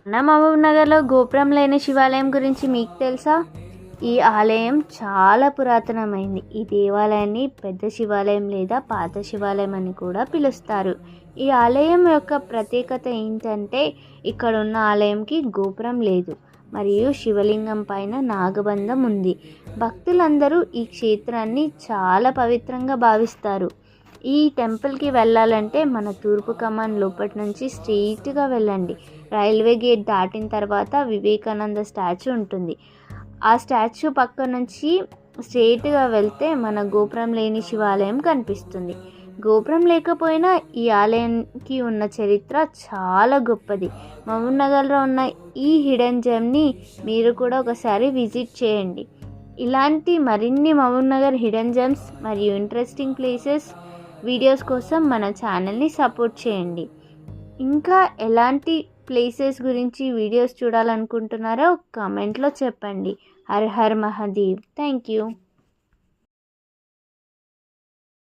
మన మహబూబ్నగర్లో గోపురం లేని శివాలయం గురించి మీకు తెలుసా? ఈ ఆలయం చాలా పురాతనమైంది. ఈ దేవాలయాన్ని పెద్ద శివాలయం లేదా పాత శివాలయం అని కూడా పిలుస్తారు. ఈ ఆలయం యొక్క ప్రత్యేకత ఏంటంటే ఇక్కడ ఉన్న ఆలయంకి గోపురం లేదు మరియు శివలింగం పైన నాగబంధం ఉంది. భక్తులందరూ ఈ క్షేత్రాన్ని చాలా పవిత్రంగా భావిస్తారు. ఈ టెంపుల్కి వెళ్ళాలంటే మన తూర్పు కమాన్ లోపటి నుంచి స్ట్రెయిట్గా వెళ్ళండి. రైల్వే గేట్ దాటిన తర్వాత వివేకానంద స్టాచ్యూ ఉంటుంది. ఆ స్టాచ్యూ పక్క నుంచి స్ట్రెయిట్గా వెళ్తే మన గోపురం లేని శివాలయం కనిపిస్తుంది. గోపురం లేకపోయినా ఈ ఆలయానికి ఉన్న చరిత్ర చాలా గొప్పది. మహబూబ్నగర్లో ఉన్న ఈ హిడెన్ జెమ్ని మీరు కూడా ఒకసారి విజిట్ చేయండి. ఇలాంటి మరిన్ని మహబూబ్నగర్ హిడెన్ జెమ్స్ మరియు ఇంట్రెస్టింగ్ ప్లేసెస్ వీడియోస్ కోసం మన ఛానల్ని సపోర్ట్ చేయండి. ఇంకా ఎలాంటి ప్లేసెస్ గురించి వీడియోస్ చూడాలనుకుంటున్నారో కామెంట్లో చెప్పండి. Her her Mahadev. Thank you.